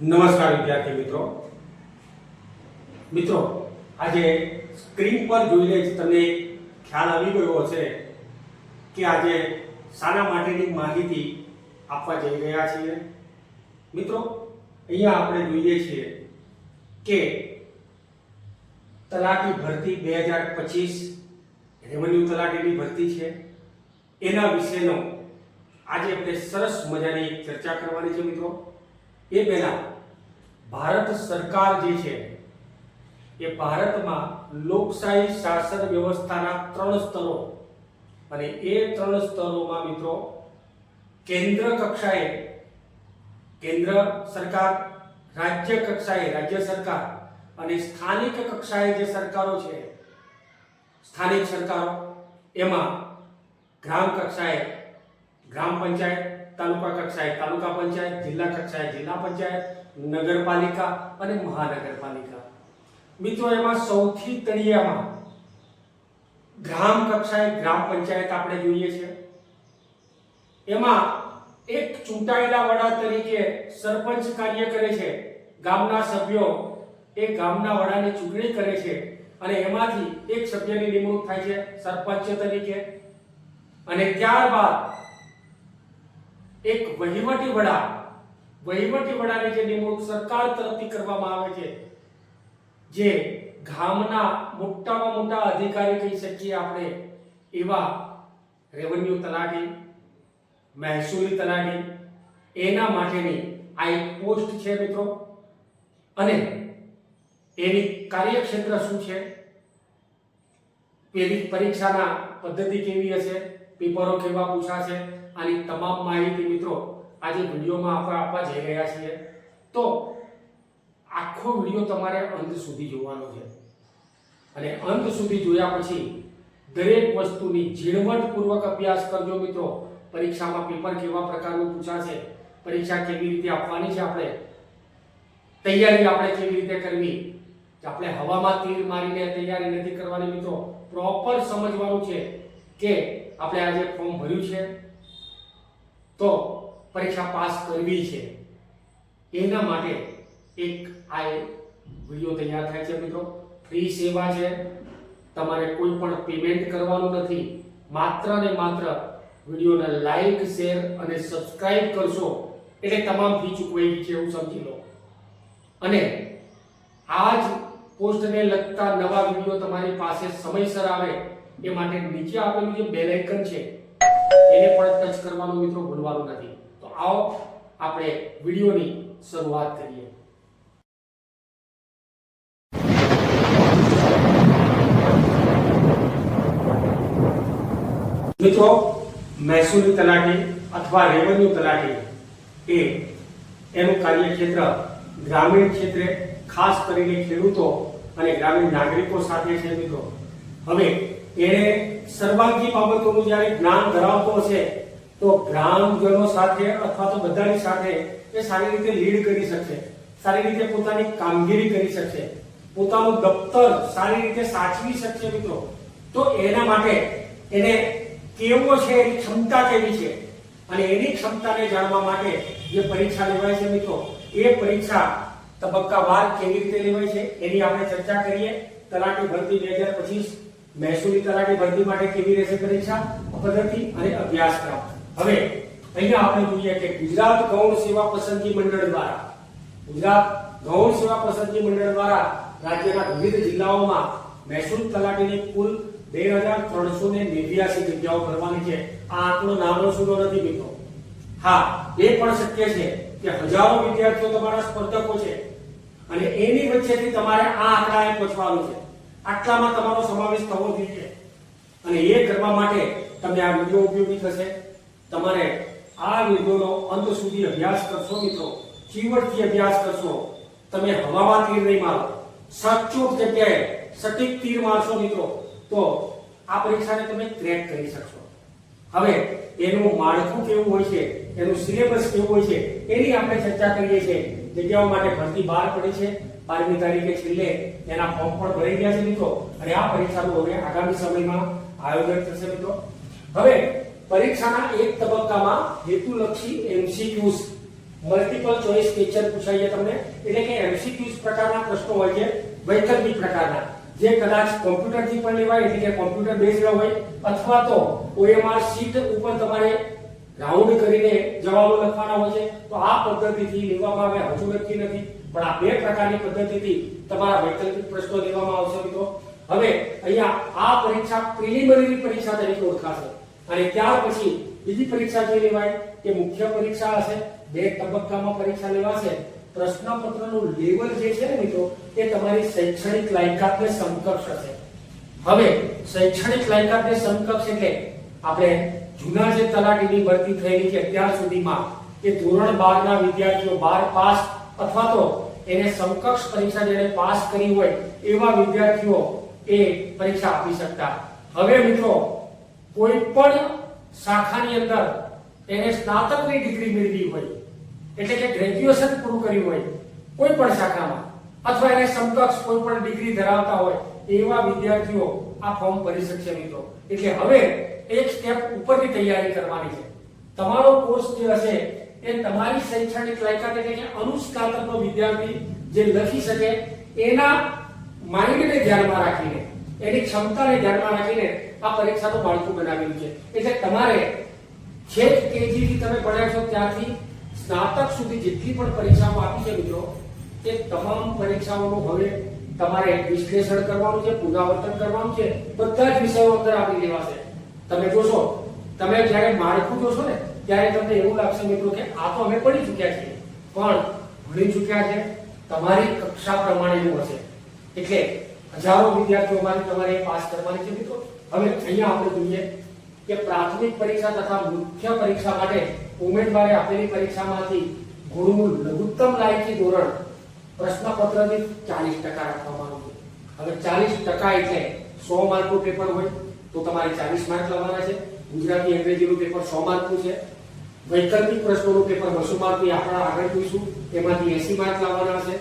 નમસ્કાર વિદ્યાર્થી મિત્રો આજે સ્ક્રીન પર જોઈને જ તમને ખ્યાલ આવી ગયો હશે કે આજે શાના માટેની માહિતી આપવા જઈ રહ્યા છીએ. મિત્રો અહીંયા આપણે જોઈએ છીએ કે તલાટી ભરતી 2025 રેવન્યુ તલાટીની ભરતી છે. એના વિશેનો આજે આપણે સરસ મજાની ચર્ચા કરવાની છે. મિત્રો એ પહેલા ભારત સરકાર જે છે એ ભારતમાં લોકશાહી શાસન વ્યવસ્થાના 3 સ્તરો અને એ 3 સ્તરોમાં મિત્રો કેન્દ્ર કક્ષાએ કેન્દ્ર સરકાર, રાજ્ય કક્ષાએ રાજ્ય સરકાર અને સ્થાનિક કક્ષાએ જે સરકારો છે સ્થાનિક સરકારો, એમાં ગ્રામ કક્ષાએ ગ્રામ પંચાયત, તાલુકા કક્ષાએ તાલુકા પંચાયત, જિલ્લા કક્ષાએ જિલ્લા પંચાયત, નગરપાલિકા અને મહાનગરપાલિકા. મિત્રો એમાં સૌથી તળિયામાં ગ્રામ કક્ષાએ ગ્રામ પંચાયત આપણે જોઈએ છે. એમાં એક ચૂંટાયેલા વડા તરીકે સરપંચ કાર્ય કરે છે. ગામના સભ્યો એ ગામના વડાની ચૂંટણી કરે છે અને એમાંથી એક સભ્યની નિમણૂક થાય છે સરપંચ તરીકે. અને ત્યારબાદ એક વહીવટી વડાની જે નિમણૂક સરકાર તરફથી કરવામાં આવે છે, જે ગામના મોટામાં મોટા અધિકારી કહી શકીએ આપણે એવા રેવન્યુ તલાટી, મહેસૂલી તલાટી, એના માટેની આ એક પોસ્ટ છે મિત્રો. અને એની કાર્યક્ષેત્ર શું છે, પેલી પરીક્ષાના પદ્ધતિ કેવી હશે, પેપરો કેવા પૂછાશે, આની તમામ માહિતી મિત્રો આજે વિડીયોમાં આપણે આપવા જઈ રહ્યા છીએ. તો આખો વિડીયો તમારે અંત સુધી જોવાનો છે અને અંત સુધી જોયા પછી દરેક વસ્તુની ઝીણવટપૂર્વક અભ્યાસ કરજો મિત્રો. પરીક્ષામાં પેપર કેવા પ્રકારનું પૂછાશે, પરીક્ષા કેવી રીતે આપવાની છે, તૈયારી આપણે કેવી રીતે કરવી, આપણે હવામાં તીર મારીને તૈયારી નથી કરવાની મિત્રો. પ્રોપર સમજવાનું છે કે આપણે આજે ફોર્મ ભર્યું છે તો પરીક્ષા પાસ કરવી છે. એના માટે એક આ વિડિયો તૈયાર થાય છે મિત્રો. ફ્રી સેવા છે, તમારે કોઈ પણ પેમેન્ટ કરવાનું નથી. માત્ર ને માત્ર વિડિયોને લાઈક, શેર અને સબસ્ક્રાઇબ કરશો એટલે તમામ ફી ચૂકવાઈ ગઈ છે એવું સમજી લો. અને આ જ પોસ્ટને લગતા નવા વિડિયો તમારી પાસે સમયસર આવે એ માટે નીચે આપેલું જે બેલ આઇકન છે એને પણ ટચ કરવાનું મિત્રો ભૂલવાનું નથી. તો આવો આપણે વિડિયોની શરૂઆત કરીએ. મિત્રો મહેસૂલી તલાટી અથવા રેવન્યુ તલાટી એનું કાર્યક્ષેત્ર ગ્રામીણ ક્ષેત્રે ખાસ કરીને ખેડૂતો અને ગ્રામીણ નાગરિકો સાથે છે મિત્રો. હવે એને સર્વાંગી બાબતોનું જ્યારે જ્ઞાન ધરાવતો હશે તો ગ્રામજનો સાથે અથવા તો બધાની સાથે એ સારી રીતે લીડ કરી શકશે, સારી રીતે પોતાની કામગીરી કરી શકશે, પોતાનું દફતર સારી રીતે સાચવી શકશે મિત્રો. તો એના માટે એને કેવો છે, એની ક્ષમતા કેવી છે અને એની ક્ષમતાને જાણવા માટે જે પરીક્ષા લેવાય છે મિત્રો, એ પરીક્ષા તબક્કાવાર કેવી રીતે લેવાય છે એની આપણે ચર્ચા કરીએ. તલાટી ભરતી 2025 મહેસૂલી તલાટી ભરતી માટે કેવી રહેશે પરીક્ષા પદ્ધતિ અને અભ્યાસક્રમ. હવે અહીંયા આપણે જોઈએ કે ગુજરાત ગૌણ સેવા પસંદગી મંડળ દ્વારા રાજ્યના વિવિધ જિલ્લાઓમાં મહેસૂલ તલાટીની કુલ 2389 જગ્યાઓ ભરવાની છે. આ આંકડો નાનો સૂનો નથી મિત્રો. હા, એ પણ શક્ય છે કે હજારો વિદ્યાર્થીઓ તમારા સ્પર્ધકો છે અને એની વચ્ચેથી તમારે આ આંકડાએ પહોંચવાનું છે. આટલામાં તમારો સમાવેશ થવો જોઈએ અને એ કરવા માટે તમને આ વિડિયો ઉપયોગી થશે. તમારે આ વિડિયોનો અંત સુધી અભ્યાસ કરશો મિત્રો, ચીવટથી અભ્યાસ કરશો. તમે હવામાં તીર નહીં મારો, સચોટ જગ્યાએ સટીક તીર મારશો મિત્રો, તો આ પરીક્ષાને તમે ક્રેક કરી શકશો. હવે એનું માળખું કેવું હોય છે, એનું સિલેબસ કેવું હોય છે એની આપણે ચર્ચા કરીએ છીએ. જગ્યાઓ માટે ભરતી બહાર પડી છે. 12મી તારીખે છેલ્લે એના ફોર્મ પણ ભરાઈ ગયા છે મિત્રો અને આ પરીક્ષાનું હવે આગામી સમયમાં આયોજન થશે મિત્રો. હવે પરીક્ષાના એક તબક્કામાં હેતુલક્ષી MCQs મલ્ટિપલ ચોઇસ ક્વેશ્ચન પૂછાય છે તમને, એટલે કે એમસીક્યુઝ પ્રકારના પ્રશ્નો હોય છે, વૈકલ્પિક પ્રકારના, જે કદાચ કોમ્પ્યુટરથી પણ લેવાય, એટલે કે કોમ્પ્યુટર બેઝડ હોય, અથવા તો OMR શીટ ઉપર તમારે રાઉન્ડ કરીને જવાબો લખવાના હોય છે. તો આ પદ્ધતિથી લેવામાં આવે હજુ નક્કી નથી, પણ આ બે પ્રકારની પદ્ધતિથી તમારા વૈકલ્પિક પ્રશ્નો લેવામાં આવશે મિત્રો. હવે અહીંયા આ પરીક્ષા પ્રિલિમિનરી પરીક્ષા તરીકે ઓળખાશે, અને ત્યાર પછી બીજી પરીક્ષા જે લેવાય તે મુખ્ય પરીક્ષા હશે. બે તબક્કામાં પરીક્ષા લેવાશે. પ્રશ્નપત્રનું લેવલ જે છે ને મિત્રો, એ તમારી શૈક્ષણિક લાયકાતને સમકક્ષ હશે. હવે શૈક્ષણિક લાયકાતને સમકક્ષ એટલે આપણે જૂના જે તલાટીની ભરતી થયેલી છે અત્યાર સુધીમાં, એ ધોરણ 12 ના વિદ્યાર્થીઓ 12 પાસ અથવા તો એને સમકક્ષ પરીક્ષા જેને પાસ કરી હોય એવા વિદ્યાર્થીઓ એ પરીક્ષા આપી શકતા. હવે મિત્રો કોઈ પણ શાખાની અંદર એને સ્નાતકની ડિગ્રી મેળવી હોય, એટલે કે ગ્રેજ્યુએશન પૂરું કર્યું હોય કોઈ પણ શાખામાં, અથવા એને સમકક્ષ કોઈ પણ ડિગ્રી ધરાવતા હોય એવા વિદ્યાર્થીઓ આ ફોર્મ ભરી શકશે મિત્રો. એટલે હવે એક સ્ટેપ ઉપરની તૈયારી કરવાની છે. તમારો કોર્સ જે હશે એ તમારી શૈક્ષણિક લાયકાત, એટલે કે અનુસ્નાતકનો વિદ્યાર્થી જે લખી શકે એના માઇન્ડને ધ્યાનમાં રાખીને, એની ક્ષમતાને ધ્યાનમાં રાખીને આ પરીક્ષાનું માળખું બનાવેલું છે. એટલે તમારે છેક કેજી થી તમે ભણ્યા છો ત્યાંથી સ્નાતક સુધી જેટલી પણ પરીક્ષાઓ આપી છે મિત્રો, તે તમામ પરીક્ષાઓનું હવે તમારે વિશ્લેષણ કરવાનું છે, પુનરાવર્તન કરવાનું છે. બધા જ વિષયો અંદર આવરી લેવાશે. તમે જોશો, તમે જ્યારે માળખું જોશો ને ત્યારે તમને એવું લાગશે મિત્રો કે આ તો અમે ભણી ચૂક્યા છીએ, પણ ભણી ચૂક્યા છે તમારી કક્ષા પ્રમાણેનું હશે. એટલે હજારો વિદ્યાર્થીઓમાંથી તમારે પાસ કરવાની છે મિત્રો. હવે અહીંયા આપણે જોઈએ કે પ્રાથમિક પરીક્ષા તથા મુખ્ય પરીક્ષા માટે ઉમેદવારે આપેલી પરીક્ષામાંથી ગુણનું લઘુત્તમ લાયકી ધોરણ પ્રશ્નપત્રની 40% રાખવામાં આવ્યું છે. હવે 40% એટલે 100 માર્કનું પેપર હોય તો તમારે 40 માર્ક લાવવાના છે. ગુજરાતી અંગ્રેજીનું પેપર 100 માર્કનું છે. વૈકલ્પિક પ્રશ્નોનું પેપર 200 માર્કની આપણે આગળ જોઈશું, એમાંથી 80 માર્ક લાવવાના છે.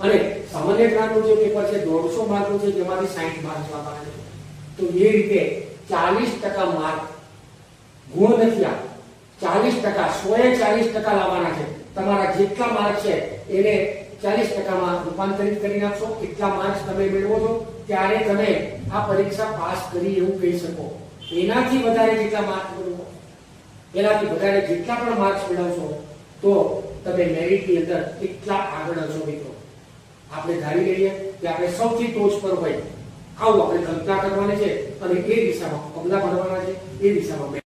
અને સામાન્ય જ્ઞાનનું જે પેપર છે 150 માર્કનું છે, જેમાંથી 60 માર્ક લાવવાના છે. તો એ રીતે 40% માર્ક ગુણ નથી, આ 40% 140% લાવવાના છે. તમારા જેટલા માર્ક છે એને 40% માં રૂપાંતરિત કરી નાખશો, એટલા માર્ક્સ તમે મેળવો છો ત્યારે તમે આ પરીક્ષા પાસ કરી એવું કહી શકો. એનાથી વધારે જેટલા માર્ક મેળવો, એનાથી વધારે જેટલા પણ માર્ક્સ મેળવશો તો તમે મેરિટની અંદર એટલા આગળ હશો મિત્રો. આપણે ધારી લઈએ કે આપણે સૌથી ટોચ પર હોય, આવું આપણે કલ્પના કરવાની છે અને એ દિશામાં પગલા ભરવાના છે. એ દિશામાં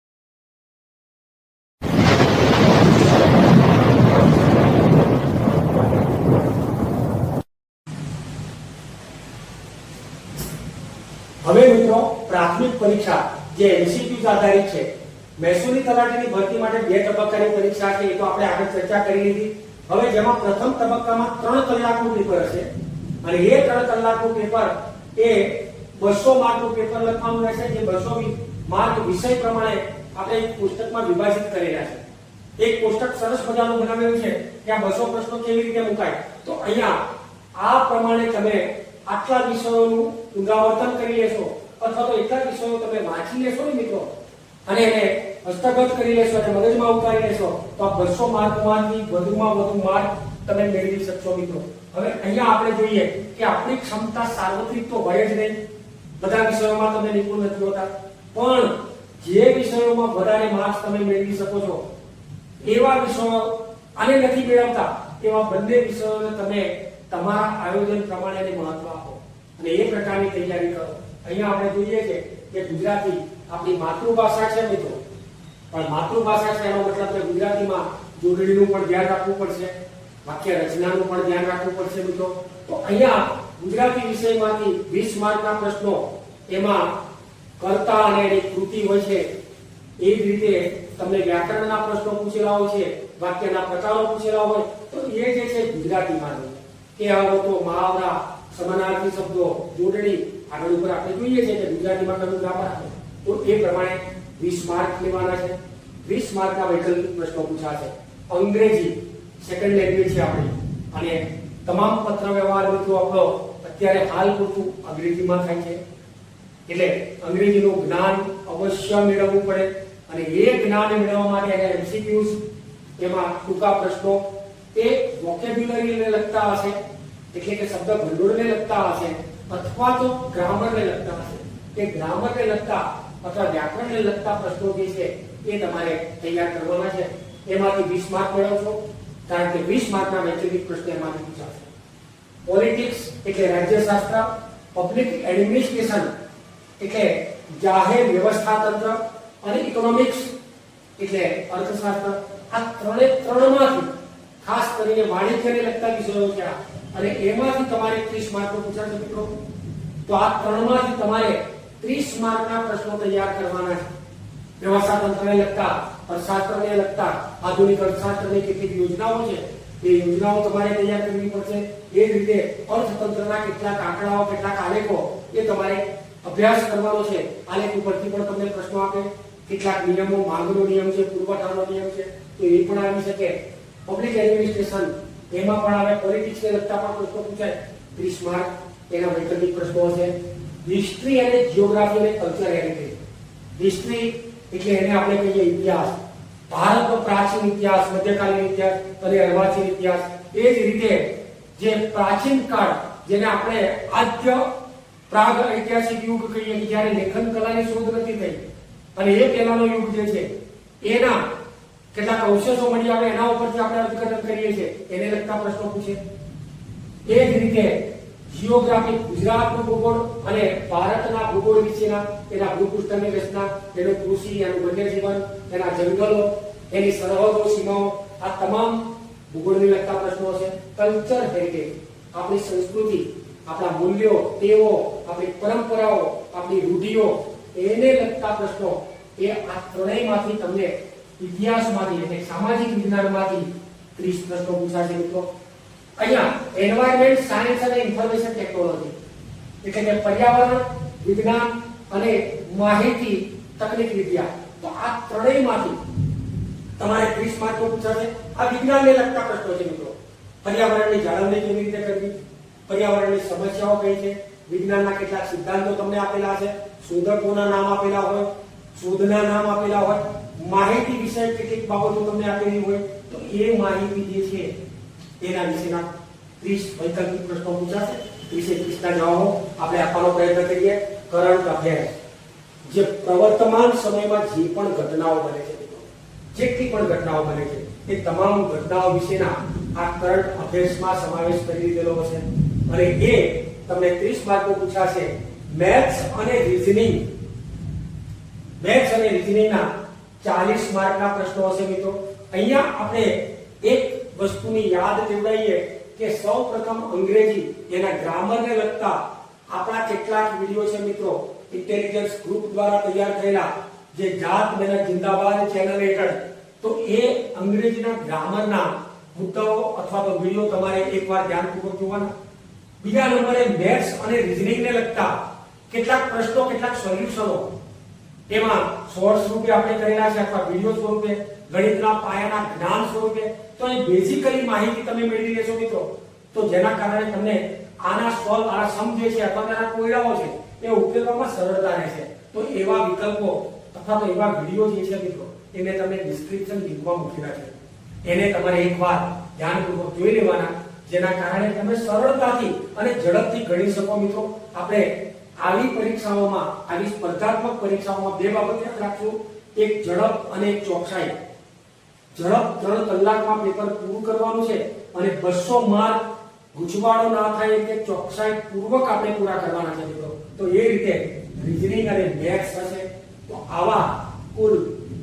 હવે મિત્રો પ્રાથમિક પરીક્ષા જે એમસીક્યુ આધારિત છે, મહેસૂલી તલાટીની ભરતી માટે 2 તબક્કાની પરીક્ષા છે, એ તો આપણે આગળ ચર્ચા કરી લીધી. હવે જેમાં પ્રથમ તબક્કામાં 3 કલાકનું પેપર હશે, અને એ 3 કલાકનું પેપર એ 200 માર્કનું પેપર લખવાનું રહેશે. જે 200 માર્ક વિષય પ્રમાણે આપણે એક પુસ્તકમાં વિભાજિત કરેલા છે. એક પુસ્તક સરસ મજાનું બનાવેલું છે કે આ 200 પ્રશ્નો કેવી રીતે મુકાય. તો અહીંયા આ પ્રમાણે તમે આટલા વિષયોનું પુનરાવર્તન કરી લેશો, અથવા તો એટલા વિષયો તમે વાંચી લેશો ને મિત્રો, અને એને હસ્તગત કરી લેશો અને મગજમાં ઉતારી લેશો, તો આ 200 માર્કમાંથી વધુમાં વધુ માર્ક તમે મેળવી શકશો મિત્રો. હવે અહીંયા આપણે જોઈએ કે આપણી ક્ષમતા સાર્વત્રિક તો હોય જ નહીં, બધા વિષયોમાં તમે નિપુણ નથી હોતા, પણ જે વિષયોમાં વધારે માર્ક્સ તમે મેળવી શકો છો એવા વિષયો આને નથી મેળવતા, એવા બંને વિષયોને તમે તમારા આયોજન પ્રમાણે મહત્વ આપો અને એ પ્રકારની તૈયારી કરો. અહીંયા આપણે જોઈએ છે કે ગુજરાતી આપણી માતૃભાષા છે મિત્રો, પણ માતૃભાષા છે એનો મતલબ કે ગુજરાતીમાં જોડણીનું પણ ધ્યાન રાખવું પડશે, વાક્ય રચનાનું પણ ધ્યાન રાખવું પડશે મિત્રો. તો અહીંયા ગુજરાતી વિષયમાંથી 20 માર્કના પ્રશ્નો, એમાં કર્તા અને એની કૃતિ હોય છે. એ જ રીતે તમને વ્યાકરણના પ્રશ્નો પૂછેલા હોય છે, વાક્યના પ્રકારો પૂછેલા હોય, તો એ જે છે ગુજરાતીમાં કહેવતો, મહાવરા, સમાનાર્થી શબ્દો, જોડણી આગળ ઉપર આપણે જોઈએ છે કે ગુજરાતીમાં કયું ગ્રામર આવે, તો એ પ્રમાણે 20 માર્ક લેવાના છે. 20 માર્કના વૈકલ્પિક પ્રશ્નો પૂછાશે. અંગ્રેજી સેકન્ડ લેંગ્વેજ છે આપણી, અને તમામ પત્ર વ્યવહાર મિત્રો આપણો અત્યારે હાલ પૂરતું અંગ્રેજીમાં થાય છે, એટલે અંગ્રેજીનું જ્ઞાન અવશ્ય મેળવવું પડે. અને એ જ્ઞાન મેળવવા માટે એમસીક્યુઝ, એમાં ટૂંકા પ્રશ્નો એ વોકેબ્યુલરીને લગતા હશે, એટલે કે શબ્દ ભંડોળને લગતા હશે, અથવા તો ગ્રામરને લગતા હશે. એ ગ્રામરને લગતા અથવા વ્યાકરણને લગતા પ્રશ્નો જે છે એ તમારે તૈયાર કરવાના છે. એમાંથી 20 માર્ક મેળવશો, કારણ કે 20 માર્કના વૈકલ્પિક પ્રશ્ન એમાંથી પૂછાશે. પોલિટિક્સ એટલે રાજ્યશાસ્ત્ર, પબ્લિક એડમિનિસ્ટ્રેશન એટલે જાહેર વ્યવસ્થા તંત્ર, અને ઇકોનોમિક્સ એટલે અર્થશાસ્ત્ર. આ ત્રણમાંથી ખાસ કરીને વાણિજ્યને લગતા વિષયો છે અને એમાંથી તમારે 30 માર્કનો પૂછાશે મિત્રો. તો આ ત્રણમાંથી તમારે 30 માર્કના પ્રશ્નો તૈયાર કરવાના છે. વ્યવસ્થા તંત્રને લગતા, અર્થશાસ્ત્રને લગતા, આધુનિક અર્થશાસ્ત્રની કેટલીક યોજનાઓ છે એ યોજનાઓ તમારે તૈયાર કરવી પડશે. એ જ રીતે અર્થતંત્રના કેટલાક આંકડાઓ, કેટલાક આલેખો એ તમારે અભ્યાસ કરવાનો છે. આલેખ ઉપરથી પણ તમને પ્રશ્નો આપે. કેટલાક નિયમો, માંગનો નિયમ છે, પુરવઠાનો નિયમ છે, તો એ પણ આવી શકે. પબ્લિક એડમિનિસ્ટ્રેશન એમાં પણ આવે. પોલિટિક્સને લગતા પણ પ્રશ્નો પૂછાય, 30 માર્ક એના વૈકલ્પિક પ્રશ્નો હશે. હિસ્ટ્રી અને જીઓગ્રાફી અને કલ્ચર હેરિટેજ. હિસ્ટ્રી એટલે એને આપણે કહીએ ઇતિહાસ, ભારતનો પ્રાચીન ઇતિહાસ, મધ્યકાલીન ઇતિહાસ અને અર્વાચીન ઇતિહાસ. એ જ રીતે જે પ્રાચીન કાળ, જેને આપણે આદ્ય પ્રાગ ઐતિહાસિક યુગ કહીએ, કે જ્યારે લેખન કલાની શોધ નથી થઈ અને એ પહેલાનો યુગ જે છે એના કેટલાક અવશેષો મળી આવે, એના ઉપરથી આપણે અર્થઘટન કરીએ છીએ, એને લગતા પ્રશ્નો પૂછે. એ જ રીતે જીઓગ્રાફી, ગુજરાતનું ભૂગોળ અને ભારતના ભૂગોળ વિશેના એના ભૂપૃષ્ઠની રચના, એનું કૃષિ, એનું વન્યજીવન, એના જંગલો, એની સરહદો, સીમાઓ, આ તમામ ભૂગોળને લગતા પ્રશ્નો છે. કલ્ચર હેરિટેજ આપણી સંસ્કૃતિ, આપણા મૂલ્યો, ટેવો, આપણી પરંપરાઓ, આપણી રૂઢિઓ, એને લગતા પ્રશ્નો એ આ ત્રણેયમાંથી તમને ઇતિહાસમાંથી એટલે સામાજિક વિજ્ઞાનમાંથી 30 પ્રશ્નો પૂછાશે મિત્રો. અહીંયા એન્વાયરમેન્ટ સાયન્સ અને ઇન્ફોર્મેશન ટેકનોલોજી એટલે કે પર્યાવરણ વિજ્ઞાન અને માહિતી તકનીક વિદ્યા, તો આ ત્રણેયમાંથી તમારે 30 માર્કનો પૂછાશે. આ વિજ્ઞાનને લગતા પ્રશ્નો છે મિત્રો. પર્યાવરણની જાળવણી કેવી રીતે કરવી, પર્યાવરણની સમસ્યાઓ કઈ છે, વિજ્ઞાનના કેટલાક સિદ્ધાંતો તમને આપેલા છે, શોધકોના નામ આપેલા હોય, શોધના નામ આપેલા હોય, માહિતી વિશે કેટલીક બાબતો તમને આપેલી હોય, તો એ માહિતી જે છે એના વિશેના 30 વૈકલ્પિક પ્રશ્નો પૂછાશે. 30 ના જવાબો આપણે આપવાનો પ્રયત્ન કરીએ. કરંટ અફેર્સ, જે પ્રવર્તમાન સમયમાં જે પણ ઘટનાઓ બને છે, જેટલી પણ ઘટનાઓ બને છે એ તમામ ઘટનાઓ વિશેના આ કરંટ અફેર્સમાં સમાવેશ કરી દીધેલો હશે અને એ તમને 30 માર્કનો પૂછાશે. મેથ્સ અને રીઝનિંગ, મેથ્સ અને રીઝનિંગના 40 માર્કના પ્રશ્નો હશે મિત્રો. અહીંયા આપણે એક વસ્તુની યાદ દેવડાવીએ કે સૌપ્રથમ અંગ્રેજી એના ગ્રામરને લગતા આપણા કેટલાક વિડિયો છે મિત્રો, ઇન્ટેલિજન્સ ગ્રુપ દ્વારા તૈયાર થયેલા, જે જાત મહેનત જિંદાબાદ ચેનલ હેઠળ. તો એ અંગ્રેજીના ગ્રામરના મુદ્દાઓ અથવા તો વિડિયો તમારે એકવાર ધ્યાનપૂર્વક જોવાના. બીજા નંબરે મેથ્સ અને રીઝનિંગને લગતા કેટલાક પ્રશ્નો, કેટલાક સોલ્યુશનો એમાં શોર્ટ સ્વરૂપે આપણે કરેલા છે અથવા વિડિયો સ્વરૂપે, ગણિતના પાયાના જ્ઞાન સ્વરૂપે. તો એ બેઝિકલી માહિતી તમે મેળવી લેશો મિત્રો, તો જેના કારણે તમને આના સોલ્વ, આ સમ જે છે અથવા તેના કોયડાઓ છે એ ઉકેલવામાં સરળતા રહેશે. તો એવા વિકલ્પો અથવા તો એવા વિડિયો જે છે મિત્રો એને તમને ડિસ્ક્રિપ્શન લિંકમાં મૂકેલા છે, એને તમારે એકવાર ધ્યાનપૂર્વક જોઈ લેવાના, જેના કારણે તમે સરળતાથી અને ઝડપથી ગણી શકો મિત્રો. આપણે આવી પરીક્ષાઓમાં, આવી સ્પર્ધાત્મક પરીક્ષાઓમાં બે બાબત યાદ રાખશું, એક ઝડપ અને એક ચોકસાઈ. ઝડપ 3 કલાકમાં પેપર પૂરું કરવાનું છે અને 200 માર્ક ગૂંચવાડો ના થાય એટલે ચોકસાઈ પૂર્વક આપણે પૂરા કરવાના છે મિત્રો. તો એ રીતે રીઝનિંગ અને મેથ્સ હશે. તો આવા કુલ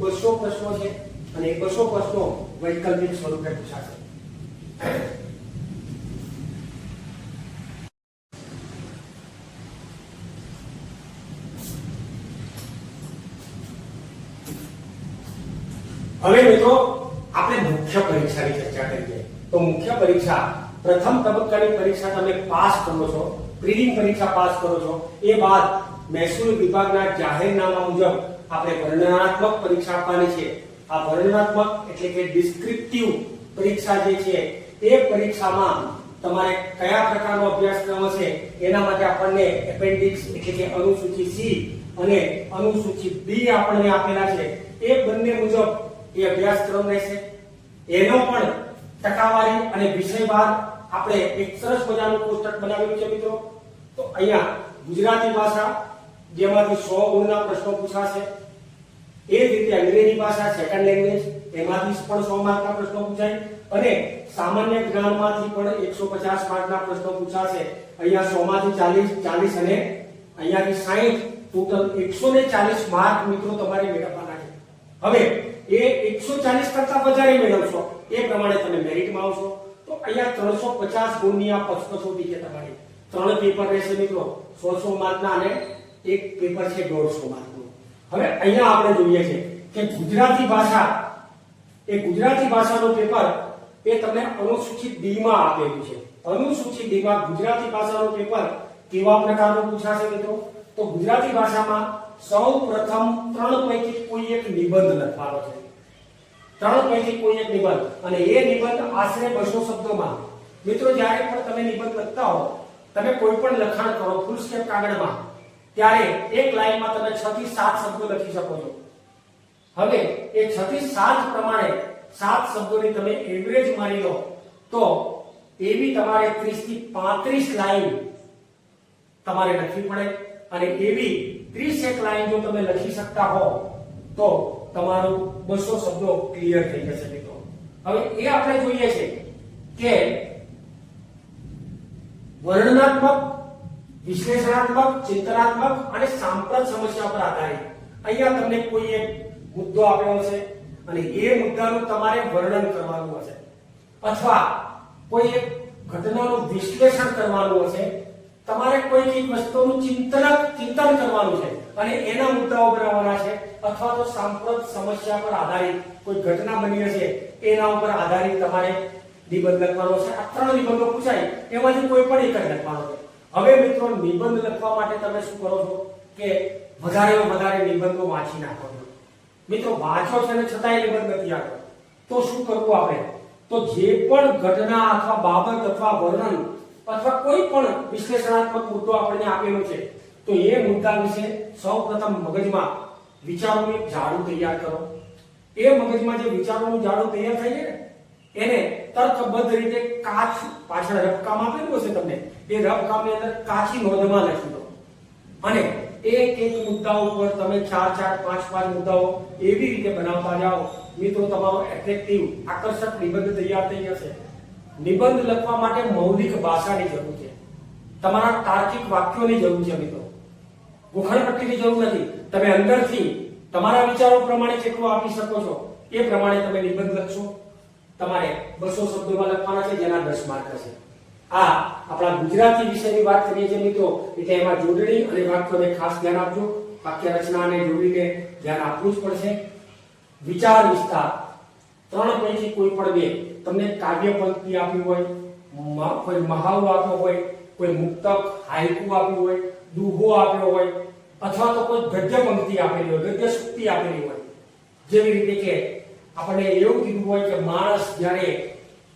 200 પ્રશ્નો છે અને 200 પ્રશ્નો વૈકલ્પિક સ્વરૂપે પૂછાશે. હવે મિત્રો આપણે મુખ્ય પરીક્ષાની ચર્ચા કરીએ. તો મુખ્ય પરીક્ષા, પ્રથમ તબક્કાની પરીક્ષા તમે પાસ કરો છો, પ્રિલિમ પરીક્ષા પાસ કરો છો, એ બાદ મહેસૂલ વિભાગના જાહેરનામા મુજબ આપણે વર્ણનાત્મક પરીક્ષા આપવાની છે. આ વર્ણનાત્મક એટલે કે ડિસ્ક્રિપ્ટિવ પરીક્ષા જે છે એ પરીક્ષામાં તમારે કયા પ્રકારનો અભ્યાસક્રમ હશે એના માટે આપણને એપેન્ડિક્સ એટલે કે અનુસૂચિ સી અને અનુસૂચિ બી આપણને આપેલા છે. એ બંને મુજબ એ અભ્યાસક્રમ રહેશે. એનો પણ ટકાવારી અને વિષયવાર આપણે એક સરસ મજાનું કોષ્ટક બનાવેલું છે મિત્રો. તો અહીંયા ગુજરાતી ભાષા જેમાંથી 100 ગુણના પ્રશ્નો પૂછાશે. એ જ રીતે અંગ્રેજી ભાષા સેકન્ડ લેંગ્વેજ એમાંથી પણ 100 માર્કના પ્રશ્નો પૂછાય અને સામાન્ય જ્ઞાનમાંથી પણ 150 માર્કના પ્રશ્નો પૂછાશે. અહીંયા 100 માંથી 40 અને અહીંયાથી 60 ટોટલ 140 માર્ક મિત્રો તમારે મેળવવાના છે. હવે એ 140 કરતા વધારે મેળવશો એ પ્રમાણે તમે મેરિટમાં આવશો. તો અહીંયા 350 ગુણની આ કસોટી છે તમારી. 3 પેપર રહેશે મિત્રો, 100 માર્કના અને એક પેપર છે 150 માર્કનું. હવે અહીંયા આપણે જોઈએ છે કે ગુજરાતી ભાષાનું પેપર એ તમને અનુસૂચિત D માં આપેલું છે. અનુસૂચિત D માં ગુજરાતી ભાષાનું પેપર કેવા પ્રકારનું પૂછાશે મિત્રો? તો ગુજરાતી ભાષામાં સૌપ્રથમ 3 પૈકી કોઈ એક નિબંધ લખવાનો છે. 3 પૈકી કોઈ એક નિબંધ, અને એ નિબંધ આશરે 200 શબ્દોમાં. મિત્રો જ્યારે પણ તમે નિબંધ લખતા હો, તમે કોઈ પણ લખાણ કરો ફૂલ સ્કેપ કાગળમાં, ત્યારે એક લાઈનમાં તમે 6 થી 7 શબ્દો લખી શકો છો. હવે એ 6 થી 7 પ્રમાણે 7 શબ્દોની તમે એવરેજ મારી લો તો એવી તમારે 30 થી 35 લાઈન તમારે લખવી પડે. અને એવી 31 લાઈન જો તમે લખી શકતા હો તો તમારું 200 શબ્દો ક્લિયર થઈ જશે મિત્રો. હવે એ આપણે જોઈએ છે કે વર્ણનાત્મક, વિશ્લેષણાત્મક, ચિંતનાત્મક અને સાંપ્રત સમસ્યા પર આધારિત અહીંયા તમને કોઈ એક મુદ્દો આપ્યો છે અને એ મુદ્દાનું તમારે વર્ણન કરવાનું હશે અથવા કોઈ એક ઘટનાનું વિશ્લેષણ કરવાનું હશે. તમારે કોઈ એક વસ્તુનું ચિંતન કરવાનું છે અને એના મુદ્દાઓ બનાવવાના છે, અથવા તો સાંપ્રત સમસ્યા પર આધારિત કોઈ ઘટના બની હશે એના ઉપર આધારિત તમારે નિબંધ લખવાનો છે. આ 3 નિબંધો પૂછાય, એમાંથી કોઈ પણ એક જ લખવાનો છે. હવે મિત્રો નિબંધ લખવા માટે તમે શું કરો છો કે વધારેમાં વધારે નિબંધો વાંચી નાખો છો. મિત્રો વાંચો છે ને છતાંય નિબંધ નથી આવતો તો શું કરવું આપણે? તો જે પણ ઘટના અથવા બાબત અથવા વર્ણન અથવા કોઈ પણ વિશ્લેષણાત્મક મુદ્દો આપણને આપેલો છે તો એ મુદ્દા વિશે સૌપ્રથમ મગજમાં વિચારોનું એક જાળું તૈયાર કરો. એ મગજમાં જે વિચારોનું જાળું તૈયાર થઈ જાય એને તર્કબદ્ધ રીતે કાચ પાછળ રફકામ આપેલું હશે તમને, એ રફકામની અંદર કાચી નોંધમાં લખી દો અને એક મુદ્દા ઉપર તમે 4 5 મુદ્દાઓ એવી રીતે બનાવતા જાઓ મિત્રો, તમારો એટ્રેક્ટિવ આકર્ષક નિબંધ તૈયાર થઈ જશે. નિબંધ લખવા માટે મૌલિક ભાષાની જરૂર છે, તમારા તાર્કિક વાક્યોની જરૂર છે મિત્રો, ગોખણપટ્ટીની જરૂર નથી. તમે અંદરથી તમારા વિચારો પ્રમાણે જેટલું આપી શકો છો એ પ્રમાણે તમે નિબંધ લખશો. તમારે 200 શબ્દોમાં લખવાના છે જેના 10 માર્ક હશે. આ આપણા ગુજરાતી વિષયની વાત કરીએ છીએ મિત્રો, એટલે એમાં જોડણી અને વાક્યોને ખાસ ધ્યાન આપજો. વાક્ય રચના અને જોડણીને ધ્યાન આપવું જ પડશે. વિચાર વિસ્તાર 3 પૈકી કોઈ પણ બે તમને કાવ્ય પંક્તિ આપી હોય, કોઈ મહાવરો આપ્યો હોય, કોઈ મુક્તક હાઇકુ આપ્યું હોય, દુહો આપ્યો હોય અથવા તો કોઈ ગદ્ય પંક્તિ આપેલી હોય, ગદ્ય સૂક્તિ આપેલી હોય. જેવી રીતે કે આપણે એવું કીધું હોય કે માણસ જ્યારે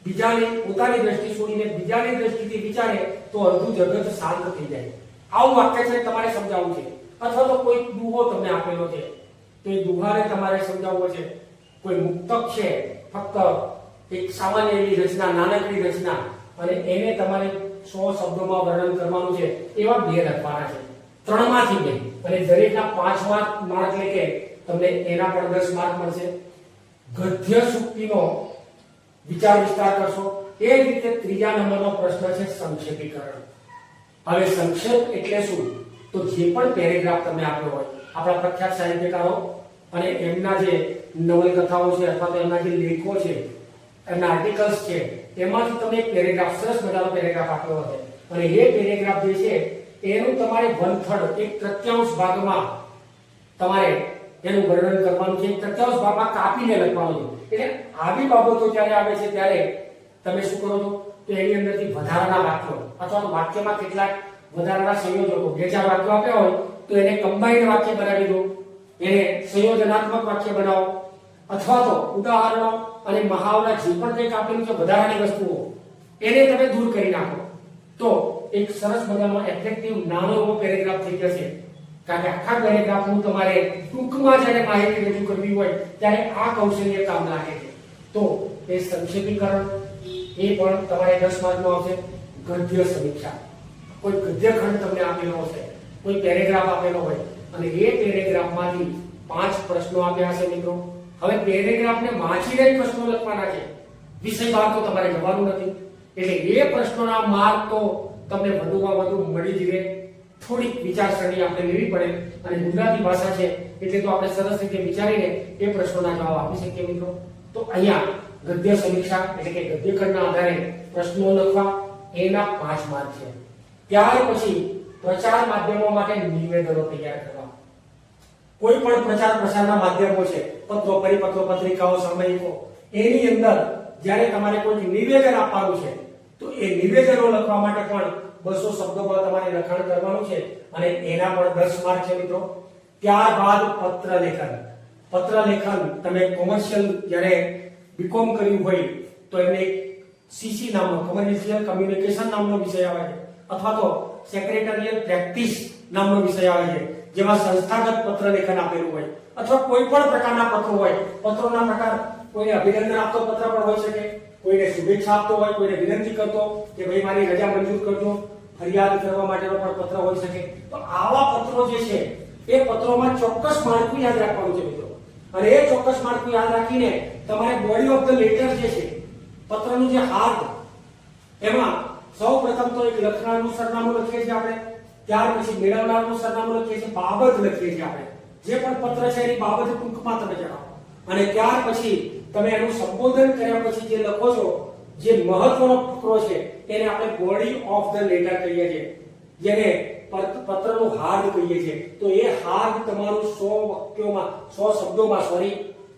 બીજાની પોતાની દ્રષ્ટિ છોડીને બીજાની દ્રષ્ટિથી વિચારે તો અડધું જગત શાંત થઈ જાય. આવું વાક્ય છે તમારે સમજાવવું છે. અથવા તો કોઈ દુહો તમને આપેલો છે તો એ દુહાને તમારે સમજાવવો છે. કોઈ મુક્તક છે, ફક્ત એક સામાન્ય એવી રચના, નાનકડી રચના, અને એને તમારે 100 શબ્દોમાં વર્ણન કરવાનું છે. એવા 2 લખવાના છે, 3 માંથી 2, અને દરેકના 5 માર્ક એટલે કે તમને એના પણ 10 માર્ક મળશે. ગદ્ય સૂક્તિનો વિચાર વિસ્તાર કરશો. એ જ રીતે 3જા નંબરનો પ્રશ્ન છે સંક્ષેપીકરણ. હવે સંક્ષેપ એટલે શું? તો જે પણ પેરેગ્રાફ તમને આપ્યો હોય, આપણા પ્રખ્યાત સાહિત્યકારો અને એમના જે નવલકથાઓ છે અથવા તો એમના જે લેખો છે, એમના આર્ટિકલ્સ છે, એમાંથી તમને એક પેરેગ્રાફ, સરસ મજાનો પેરેગ્રાફ આપ્યો હશે અને એ પેરેગ્રાફ જે છે એનું તમારે 1/3 એક તૃતીયાંશ ભાગમાં તમારે એનું વર્ણન કરવાનું છે. એક તૃતીયાંશ ભાગમાં કાપીને લખવાનું છે. એટલે આવી બાબતો જ્યારે આવે છે ત્યારે તમે શું કરો છો તો એની અંદરથી વધારાના વાક્યો અથવા તો વાક્યમાં કેટલાક વધારાના સંયોજકો, 2-4 વાક્યો આપ્યા હોય તો એને કમ્બાઈન્ડ વાક્ય બનાવી દો, એને સંયોજનાત્મક વાક્ય બનાવો, અથવા તો ઉદાહરણો અને મહાવરા જે પણ કંઈક આપેલું છે વધારાની વસ્તુઓ એને તમે દૂર કરી નાખો તો એક સરસ મજાનો એટ્રેક્ટિવ નાનો એવો પેરેગ્રાફ થઈ જશે. કારણ કે આખા પેરેગ્રાફનું તમારે ટૂંકમાં જ્યારે માહિતી રજૂ કરવી હોય ત્યારે આ કૌશલ્ય કામ લાગે છે. તો એ સંક્ષેપીકરણ એ પણ તમારે 10 માર્કનો આવશે. ગદ્ય સમીક્ષા, કોઈ ગદ્ય ખંડ તમને આપેલો હશે, કોઈ પેરેગ્રાફ આપેલો હોય અને એ પેરેગ્રાફમાંથી 5 પ્રશ્નો આપ્યા હશે મિત્રો. હવે પેરેગ્રાફને વાંચીને જ પ્રશ્નો લખવાના છે, વિષય બહાર તો તમારે જવાનું નથી. એટલે એ પ્રશ્નોના માર્ક તો તમને વધુમાં વધુ મળી જ રહે. થોડીક વિચારસરણી આપણે લેવી પડે અને ગુજરાતી ભાષા છે એટલે તો આપણે સરસ રીતે વિચારીને એ પ્રશ્નોના જવાબ આપી શકીએ મિત્રો. તો અહીંયા ગદ્ય સમીક્ષા એટલે કે ગદ્યખંડના આધારે પ્રશ્નો લખવા, એના 5 માર્ક છે. ત્યાર પછી પ્રચાર માધ્યમો માટે નિવેદનો તૈયાર કરવા. કોઈ પણ પ્રચાર પ્રસારના માધ્યમો છે, પત્રો, પરિપત્રો, પત્રિકાઓ, સામયિકો, એની અંદર જ્યારે તમારે કોઈ નિવેદન આપવાનું છે તો એ નિવેદનો લખવા માટે પણ 200 શબ્દોમાં તમારે લખાણ કરવાનું છે અને એના પણ 10 માર્ક છે મિત્રો. ત્યારબાદ પત્ર લેખન. પત્ર લેખન તમે કોમર્શિયલ જ્યારે બીકોમ કર્યું હોય તો એમને સીસી નામનો કોમર્શિયલ કમ્યુનિકેશન નામનો વિષય આવે છે, અથવા તો સેક્રેટરીયલ પ્રેક્ટિસ નામનો વિષય આવે છે, જેમાં સંસ્થાગત પત્ર લેખન આપેલું હોય, અથવા કોઈ પણ પ્રકારના પત્રો હોય. પત્રોના પ્રકાર, કોઈને અભિનંદન આપતો પત્ર પણ હોઈ શકે, કોઈને શુભેચ્છા આપતો હોય, કોઈને વિનંતી કરતો કે ભાઈ મારી રજા મંજૂર કરજો, ફરિયાદ કરવા માટેનો પણ પત્ર હોઈ શકે. તો આવા પત્રો જે છે એ પત્રોમાં ચોક્કસ માળખું યાદ રાખવાનું છે મિત્રો. અને એ ચોક્કસ માળખું યાદ રાખીને તમારે બોડી ઓફ ધ લેટર જે છે, પત્રનું જે હાર્દ, એમાં સૌપ્રથમ તો એક લખનારનું સરનામું લખીએ છીએ આપણે, ત્યાર પછી મેળવનારનું સરનામું લખીએ છીએ, બાબત લખીએ છીએ આપણે, જે પણ પત્ર છે એની બાબત ટૂંકમાં તમે જણાવો. અને ત્યાર પછી તમે એનું સંબોધન કર્યા પછી જે લખો છો, જે મહત્વનો ફકરો છે એને આપણે બોડી ઓફ ધ લેટર કહીએ છીએ, જેને પત્રનું હાર્દ કહીએ છીએ. તો એ હાર્દ તમારું 100 વાક્યોમાં, 100 શબ્દોમાં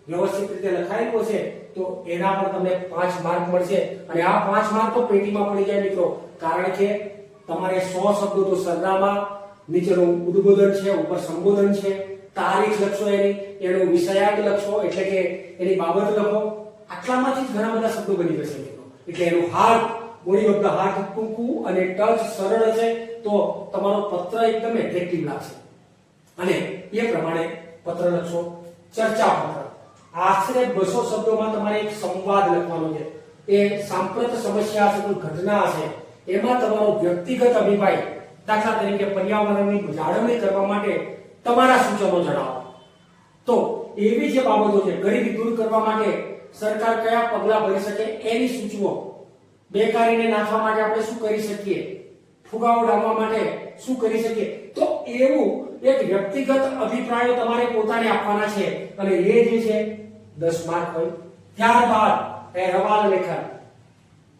વ્યવસ્થિત રીતે લખાયેલું હશે તો એના પર તમને 5 માર્ક મળશે. અને આ 5 માર્ક તો પેટીમાં પડી જાય મિત્રો, કારણ કે તમારે 100 શબ્દો તો સરનામા, નીચેનું ઉદ્બોધન છે, ઉપર સંબોધન છે, તારીખ લખશો, એનો વિષયાર્થ લખશો એટલે કે એની બાબત લખો. આટલામાંથી જ ઘણા બધા શબ્દો બની જશે મિત્રો. એટલે એનું હાર્દ, બોડી ઓફ ધ હાર્ટ ટૂંકું અને ટચ સરળ હશે તો તમારો પત્ર એકદમ એટ્રેક્ટિવ લાગશે અને એ પ્રમાણે પત્ર લખશો. ચર્ચા પત્ર, આશરે 200 શબ્દોમાં તમારે એક સંવાદ લખવાનો છે. એ સાંપ્રત સમસ્યા છે, કોઈ ઘટના છે, એમાં તમારો વ્યક્તિગત અભિપ્રાય, દાખલા તરીકે પર્યાવરણની જાળવણી કરવા માટે તમારા સૂચનો જણાવો. તો એવી જે બાબતો છે, ગરીબી દૂર કરવા માટે સરકાર કયા પગલાં ભરી શકે એની સૂચવો, બેકારીને નાથવા માટે આપણે શું કરી શકીએ, ફુગાવો ડામવા માટે શું કરી શકીએ. તો એવું એક વ્યક્તિગત અભિપ્રાયો તમારે પોતાને આપવાના છે અને એ જે છે 10 માર્ક હોય. ત્યારબાદ અહેવાલ લેખન.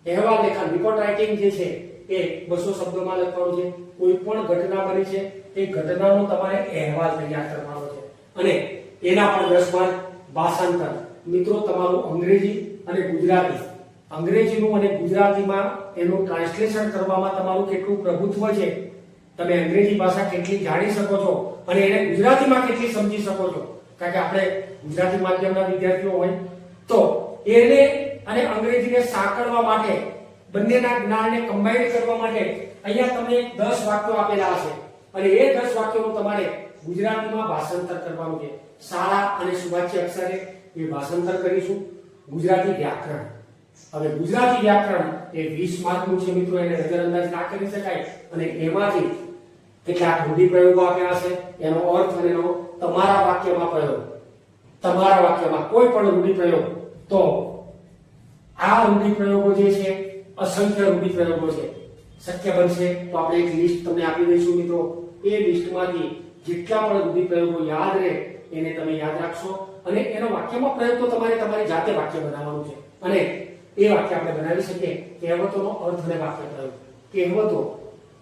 અહેવાલ લેખન, રિપોર્ટ રાઇટિંગ જે છે એ 200 શબ્દોમાં લખવાનું છે. કોઈ પણ ઘટના બની છે એ ઘટનાનો તમારે અહેવાલ તૈયાર કરવાનો છે અને એના પણ 10 માર્ક. ભાષાંતર, મિત્રો તમારું અંગ્રેજી અને ગુજરાતી, અંગ્રેજીનું અને ગુજરાતીમાં એનું ટ્રાન્સલેશન કરવામાં તમારું કેટલું પ્રભુત્વ છે, તમે અંગ્રેજી ભાષા કેટલી જાણી શકો છો અને એને ગુજરાતીમાં કેટલી સમજી શકો છો. કારણ કે આપણે ગુજરાતી માધ્યમના વિદ્યાર્થીઓ હોય તો એને અને અંગ્રેજીને સાંકળવા માટે, બંનેના જ્ઞાનને કમ્બાઈન કરવા માટે અહીંયા તમને 10 વાક્યો આપેલા હશે અને એ 10 વાક્યોનું તમારે ગુજરાતીમાં ભાષાંતર કરવાનું છે. સારા અને સુવાચ્ય અક્ષરે એ ભાષાંતર કરીશું. ગુજરાતી વ્યાકરણ, હવે ગુજરાતી વ્યાકરણ એ 20 માર્કનું છે મિત્રો, એને નજરઅંદાજ ના કરી શકાય અને એમાંથી કેટલાક રૂઢિપ્રયોગો આપ્યા હશે, એનો અર્થ અને એનો તમારા વાક્યમાં પ્રયોગ, તમારા વાક્યમાં કોઈ પણ રૂઢિપ્રયોગ. તો આ રૂઢિપ્રયોગો જે છે અસંખ્ય રૂઢિપ્રયોગો છે. શક્ય બનશે તો આપણે એક લિસ્ટ તમને આપી દઈશું મિત્રો. એ લિસ્ટમાંથી જેટલા પણ રૂઢિપ્રયોગો યાદ રહે એને તમે યાદ રાખશો અને એનો વાક્યમાં પ્રયોગ તો તમારે તમારી જાતે વાક્ય બનાવવાનું છે અને એ વાક્ય આપણે બનાવી શકીએ. કહેવતોનો અર્થ અને વાક્ય પ્રયોગ. કહેવતો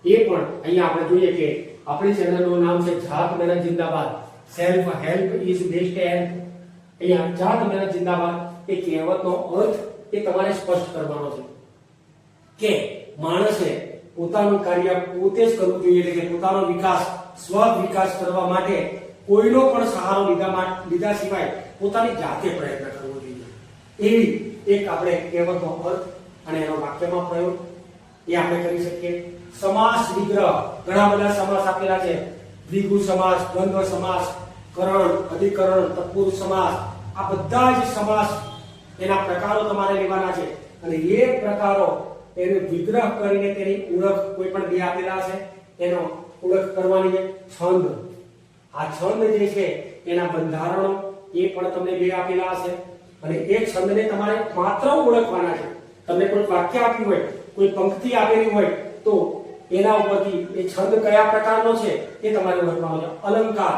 એ પણ અહીંયા આપણે જોઈએ કે આપણી ચેનલનું નામ છે જાત મહેનત જિંદાબાદ, self help is best help. અહીંયા જાત મહેનત જિંદાબાદ એ કહેવતનો અર્થ એ તમારે સ્પષ્ટ કરવાનો છે કે માણસે પોતાનું કાર્ય પોતે જ કરવું જોઈએ, એટલે કે પોતાનો વિકાસ, સ્વ વિકાસ કરવા માટે કોઈનો પણ સહારો લીધા સિવાય પોતાની જાતે પ્રયત્ન કરવો જોઈએ. એવી એક આપણે કહેવતનો અર્થ અને એનો વાક્યમાં પ્રયોગ એ આપણે કરી શકીએ. સમાસ વિગ્રહ, ઘણા બધા સમાસ આપેલા છે. દ્વિગુ સમાસ, દ્વંદ્વ સમાસ, કરણ, અધિકરણ, તત્પુરુષ સમાસ, આ બધા જ સમાસ એના પ્રકારો તમારે લેવાના છે. અને એ પ્રકારો એને વિગ્રહ કરીને તેની ઓળખ કોઈ પણ બે આપેલા છે એનો ઓળખ કરવાની છે. છંદ, આ છંદ જે છે એના બંધારણો એ પણ તમને બે આપેલા હશે અને એ છંદને તમારે માત્ર ઓળખવાના છે. તમને કોઈ વાક્ય આપ્યું હોય, કોઈ પંક્તિ આપેલી હોય તો એના ઉપરથી એ છંદ કયા પ્રકારનો છે એ તમારે ઓળખવાનો છે. અલંકાર,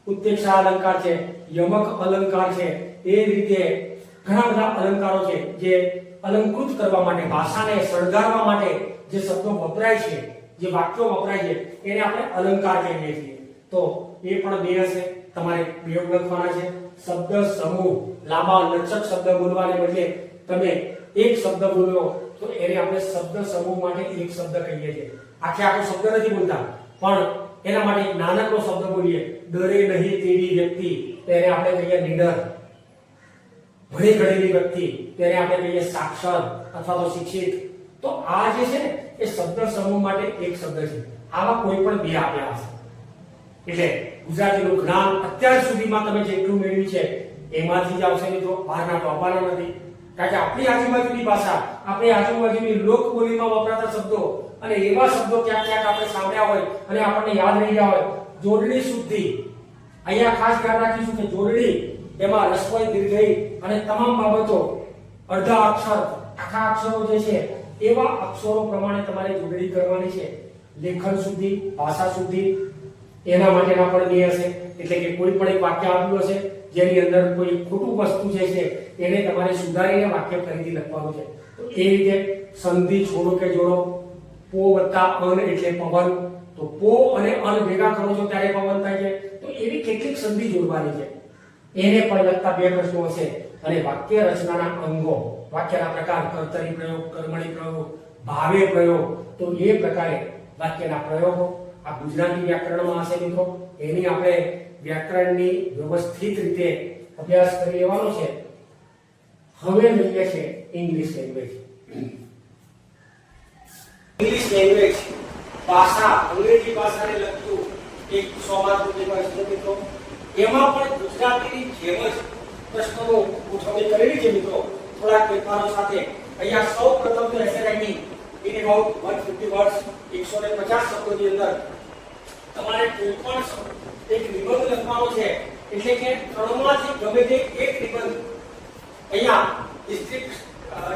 ઉત્પ્રેક્ષા અલંકાર છે, યમક અલંકાર છે, એ રીતે ઘણા બધા અલંકારો છે જે અલંકૃત કરવા માટે, ભાષાને શણગારવા માટે જે શબ્દો વપરાય છે, જે વાક્યો વપરાય છે એને આપણે અલંકાર કહીએ છીએ. તો એ પણ બે હશે, તમારે બે ઓળખવાના છે. શબ્દ સમૂહ, લાંબા લચક શબ્દ બોલવાને બદલે તમે એક શબ્દ બોલ્યો તો એને આપણે શબ્દ સમૂહ માટે એક શબ્દ કહીએ છીએ. આખો શબ્દ નથી બોલતા પણ એના માટે એક નાનકડો શબ્દ બોલીએ. ડરે નહીં તેવી વ્યક્તિ તેને આપણે કહીએ નીડર. ભણી ગણેલી વ્યક્તિ તેને આપણે કહીએ સાક્ષર અથવા તો શિક્ષિત. તો આ જે છે ને એ શબ્દ સમૂહ માટે એક શબ્દ છે. આવા કોઈ પણ બે આપ્યા હશે. એટલે ગુજરાતીનું જ્ઞાન અત્યાર સુધીમાં તમે જેટલું મેળવ્યું છે એમાંથી જ આવશે મિત્રો, બહારના તો આવવાના નથી. કારણ કે આપણી આજુબાજુની ભાષા, આપણી આજુબાજુની લોકબોલીમાં વપરાતા શબ્દો અને એવા શબ્દો ક્યાંક ક્યાંક આપણે સાંભળ્યા હોય અને આપણને યાદ રહી ગયા હોય. જોડણી શુદ્ધિ, અહીંયા ખાસ ધ્યાન રાખીશું કે જોડણી એમાં રસ્વઈ દીર્ઘઈ અને તમામ બાબતો, અડધા અક્ષર, આખા અક્ષરો જે છે એવા અક્ષરો પ્રમાણે તમારે જોડણી કરવાની છે. લેખન શુદ્ધિ, ભાષા શુદ્ધિ એના માટેના પણ બે હશે. એટલે કે કોઈ પણ એક વાક્ય આપ્યું હશે જેની અંદર કોઈ ખોટું વસ્તુ જે છે એને તમારે સુધારીને વાક્ય ફરીથી લખવાનું છે. તો એ રીતે સંધિ છોડો કે જોડો, પો વત્તા અન એટલે પવન. તો પો અને અન ભેગા કરો છો ત્યારે પવન થાય છે. તો એવી કેટલીક સંધિ જોડવાની છે. એને પણ લગતા બે પ્રશ્નો હશે. અને વાક્ય રચનાના અંગો, વાક્યના પ્રકાર, કર્તરી પ્રયોગ, કર્મણી પ્રયોગ, ભાવે પ્રયોગ. તો એ પ્રકારે વાક્યના પ્રયોગો આ ગુજરાતી વ્યાકરણમાં હશે મિત્રો. એની આપણે વ્યાકરણની વ્યવસ્થિત રીતે અભ્યાસ કરી લેવાનો છે. હવે લઈએ છે ઇંગ્લિશ લેંગ્વેજ. ઇંગ્લિશ લેંગ્વેજ ભાષા, અંગ્રેજી ભાષાને લગતું એક 100 માર્કનું પેપર છે મિત્રો. એમાં પણ ગુજરાતીની જેમ જ પ્રશ્નોનું ગોઠવણી કરેલી છે મિત્રો, થોડાક ફેરફારો સાથે. અહીંયા સૌ પ્રથમ તો essay writing in about 150 words, 150 શબ્દોની અંદર તમારે કોઈ પણ એક નિબંધ લખવાનો છે. એટલે કે ત્રણમાંથી ગમે તે એક નિબંધ. અહીંયા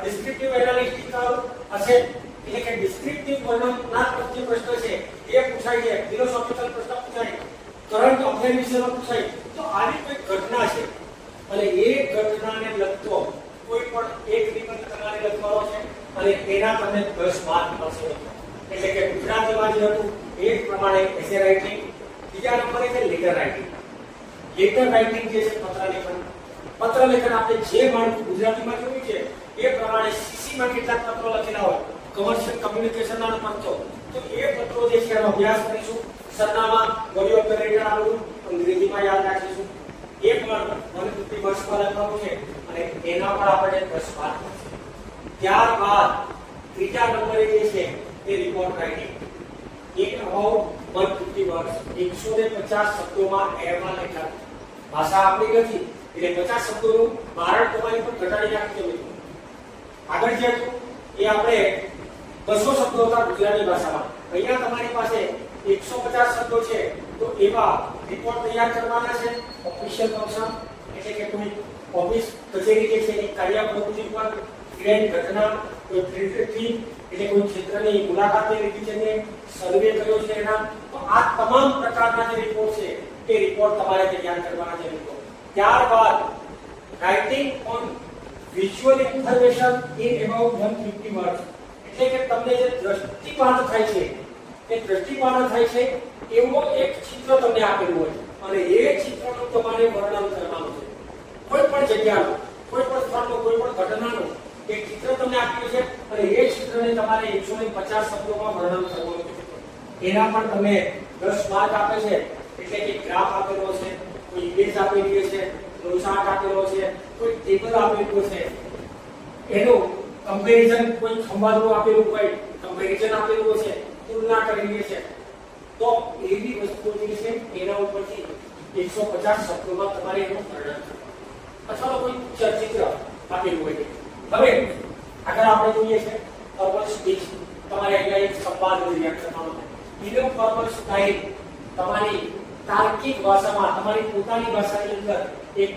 ડિસ્ક્રિપ્ટિવ એનાલિસ્ટિક હશે, એટલે કે ડિસ્ક્રિપ્ટિવ વર્ણનાત્મક જે પ્રશ્ન છે એ પૂછાય છે, ફિલોસોફિકલ પ્રશ્ન પૂછાય, કરંટ અફેર વિશેનો પૂછાય. તો આવી કોઈ ઘટના છે અને એ ઘટનાને લગતો કોઈ પણ એક નિબંધ તમારે લખવાનો છે અને એના તમને 10 માર્ક મળશે. એટલે કે ગુજરાતીમાં જે હતું એ જ પ્રમાણે એસે રાઇટિંગ. બીજા નંબરે છે લેટર રાઇટિંગ. લેટર રાઇટિંગ જે છે પત્ર લેખન. પત્ર લેખન આપણે જે માણસ ગુજરાતીમાં જોયું છે એ પ્રમાણે સીસીમાં કેટલાક પત્રો લખેલા હોય, કમર્શિયલ કમ્યુનિકેશનના પત્રો. તો એ પત્રો જે છે એનો અભ્યાસ કરીશું. સરનામા, બોડી ઓપરેટર આ બધું અંગ્રેજીમાં યાદ રાખીશું. એ પણ 150 વર્ષમાં લખવાનું છે અને એના પર આપણે 10 માર્ક મળશે. ત્યારબાદ ત્રીજા નંબરે જે છે એ રિપોર્ટ રાઇટિંગ. એક અબાઉટ 150 વર્ડ્સ, 150 શબ્દોમાં અહેવાલ લેખન. ભાષા આપણી નથી એટલે 50 શબ્દોનું બારડ તમારી પર ઘટાડી નાખજો મિત્રો. આગળ જે હતું એ આપણે 200 શબ્દો હતા ગુજરાતી ભાષામાં. અહીંયા તમારી પાસે 150 શબ્દો છે. તો એવા રિપોર્ટ તૈયાર કરવાના છે. ઓફિશિયલ ફંક્શન એટલે કે કોઈ ઓફિસ કચેરી જે છે એ કાર્ય પ્રવૃત્તિ પર ઇવેન્ટ ઘટના, કોઈ ફિલ્ડથી એટલે કોઈ ક્ષેત્રની મુલાકાત લીધી છે ને સર્વે કર્યો છે એના. તો આ તમામ પ્રકારના જે રિપોર્ટ છે એ રિપોર્ટ તમારે તૈયાર કરવાના છે મિત્રો. ત્યારબાદ writing on visual information in about 150 words. એટલે કે તમને જે દ્રષ્ટિપાત થાય છે એ દ્રષ્ટિપાત થાય છે એવો એક ચિત્ર તમને આપેલું હોય અને એ ચિત્રનું તમારે વર્ણન કરવાનું છે. કોઈ પણ જગ્યાનું, કોઈ પણ સ્થળનું, કોઈ પણ ઘટનાનું એક ચિત્ર તમને આપ્યું છે અને એ ચિત્રને તમારે 150 શબ્દોમાં વર્ણન કરવાનું છે. એના પણ તમે 10 માર્ક આપે છે. એટલે કે ગ્રાફ આપેલો છે, કોઈ ઇમેજ આપેલી છે, ચાર્ટ આપેલો છે, કોઈ ટેબલ આપેલું છે, એનું કમ્પેરિઝન, કોઈ સંવાદનું આપેલું હોય, કમ્પેરિઝન આપેલું છે, તુલના કરેલી છે. તો એવી વસ્તુઓ જે છે એના ઉપરથી 150 શબ્દોમાં તમારે એનું વર્ણન કરવાનું અથવા તો કોઈ ચિત્ર આપેલું હોય. હવે આગળ આપણે જોઈએ છે ફોર્મલ સ્પીચ. તમારે અહીંયા એક સંવાદ તૈયાર કરવાનો છે. ઇનો ફોર્મલ સ્ટાઇલ તમારી તાર્કિક ભાષામાં તમારી પોતાની ભાષાની અંદર એક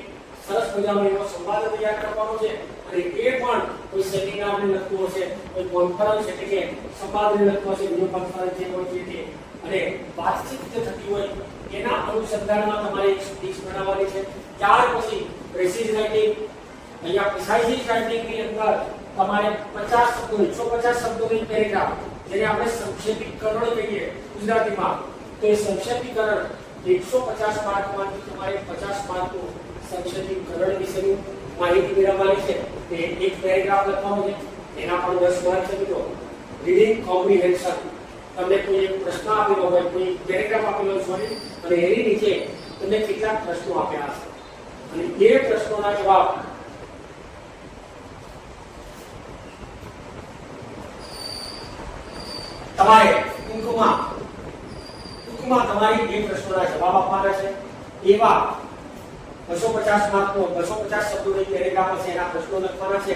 સરસ મજાનો એવો સંવાદ તૈયાર કરવાનો છે અને એ પણ કોઈ સેમિનારને લગતું હશે, કોઈ કોન્ફરન્સ એટલે કે સંવાદને લગતું હશે, વિડિયો કોન્ફરન્સ જે હોય છે તે અને વાતચીત જે થતી હોય એના અનુસંધાનમાં તમારે એક સ્પીચ બનાવવાની છે. ત્યાર પછી પ્રેસિઝ રાઇટિંગ, અહીંયા પ્રિસાઇઝ રાઇટિંગની અંદર તમારે 50 શબ્દો 150 શબ્દોની પેરેગ્રાફ જેને આપણે સંક્ષેપીકરણ કહીએ ગુજરાતીમાં, તો એ સંક્ષેપીકરણ 150 માર્કમાંથી તમારે 50 માર્કનું સંક્ષેપીકરણ વિશેની માહિતી મેળવવાની છે. તે એક પેરેગ્રાફ લખવાનો છે, એના પણ 10 માર્ક છે મિત્રો. રીડિંગ કોમ્પ્રિહેન્શન, તમને કોઈ એક પ્રશ્ન આપેલો હોય, કોઈ પેરેગ્રાફ આપેલો હોય અને એની નીચે તમને કેટલાક પ્રશ્નો આપ્યા હશે અને એ પ્રશ્નોના જવાબ તમારે ટૂંકમાં તમારી એ પ્રશ્નોના જવાબ આપવાના છે. એવા 250 માર્કનો 250 શબ્દોની પેરેગ્રાફ હશે, એના પ્રશ્નો લખવાના છે.